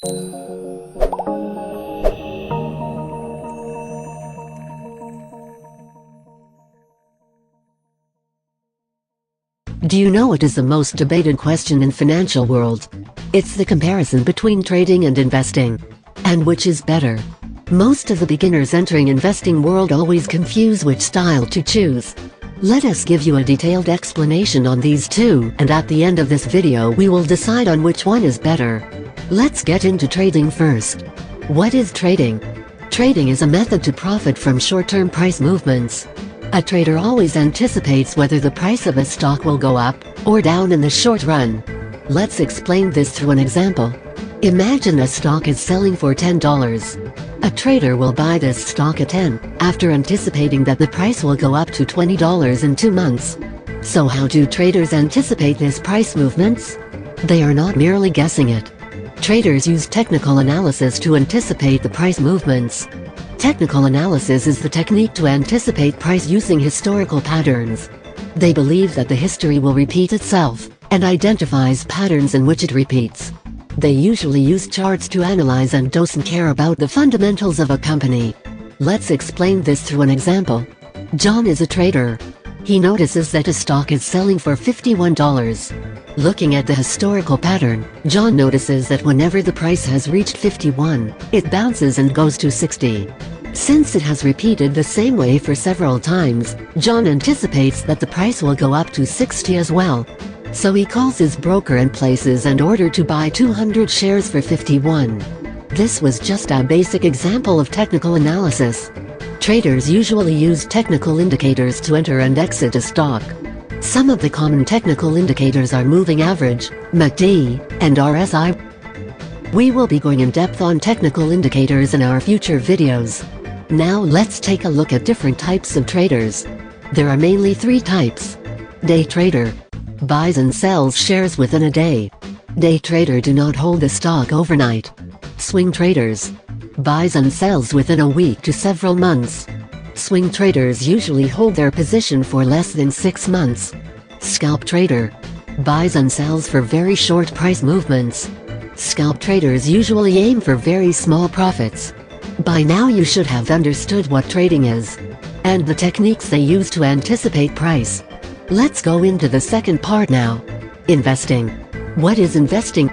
Do you know what is the most debated question in financial world? It's the comparison between trading and investing. And which is better? Most of the beginners entering investing world always confuse which style to choose. Let us give you a detailed explanation on these two, and at the end of this video we will decide on which one is better. Let's get into trading first. What is trading? Trading is a method to profit from short-term price movements. A trader always anticipates whether the price of a stock will go up or down in the short run. Let's explain this through an example. Imagine a stock is selling for $10. A trader will buy this stock at 10, after anticipating that the price will go up to $20 in 2 months. So how do traders anticipate these price movements? They are not merely guessing it. Traders use technical analysis to anticipate the price movements. Technical analysis is the technique to anticipate price using historical patterns. They believe that the history will repeat itself, and identifies patterns in which it repeats. They usually use charts to analyze and don't care about the fundamentals of a company. Let's explain this through an example. John is a trader. He notices that a stock is selling for $51. Looking at the historical pattern, John notices that whenever the price has reached 51, it bounces and goes to 60. Since it has repeated the same way for several times, John anticipates that the price will go up to 60 as well. So he calls his broker and places an order to buy 200 shares for 51. This was just a basic example of technical analysis. Traders usually use technical indicators to enter and exit a stock. Some of the common technical indicators are moving average, MACD, and RSI. We will be going in depth on technical indicators in our future videos. Now let's take a look at different types of traders. There are mainly 3 types. Day trader buys and sells shares within a day. Day trader do not hold the stock overnight. Swing traders buys and sells within a week to several months. Swing traders usually hold their position for less than 6 months. Scalp trader buys and sells for very short price movements. Scalp traders usually aim for very small profits. By now you should have understood what trading is, and the techniques they use to anticipate price. Let's go into the second part now. Investing. What is investing?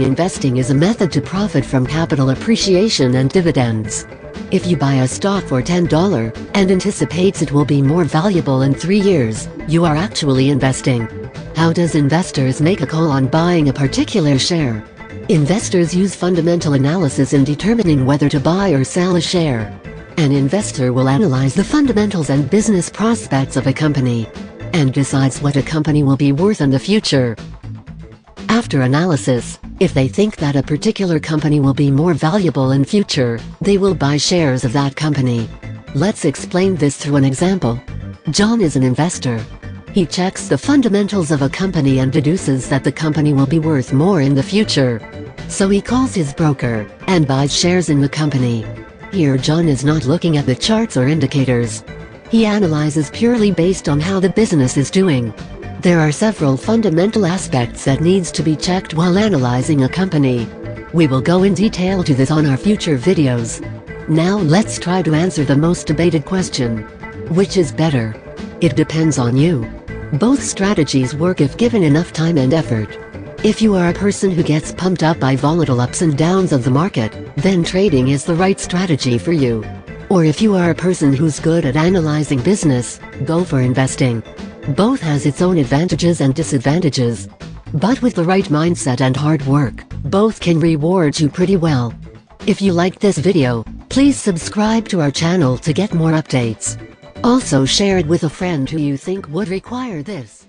Investing is a method to profit from capital appreciation and dividends. If you buy a stock for $10 and anticipates it will be more valuable in 3 years, you are actually investing. How does investors make a call on buying a particular share? Investors use fundamental analysis in determining whether to buy or sell a share. An investor will analyze the fundamentals and business prospects of a company, and decides what a company will be worth in the future. After analysis, if they think that a particular company will be more valuable in future, they will buy shares of that company. Let's explain this through an example. John is an investor. He checks the fundamentals of a company and deduces that the company will be worth more in the future. So he calls his broker and buys shares in the company. Here John is not looking at the charts or indicators. He analyzes purely based on how the business is doing. There are several fundamental aspects that needs to be checked while analyzing a company. We will go in detail to this on our future videos. Now let's try to answer the most debated question. Which is better? It depends on you. Both strategies work if given enough time and effort. If you are a person who gets pumped up by volatile ups and downs of the market, then trading is the right strategy for you. Or if you are a person who's good at analyzing business, go for investing. Both has its own advantages and disadvantages. But with the right mindset and hard work, both can reward you pretty well. If you liked this video, please subscribe to our channel to get more updates. Also share it with a friend who you think would require this.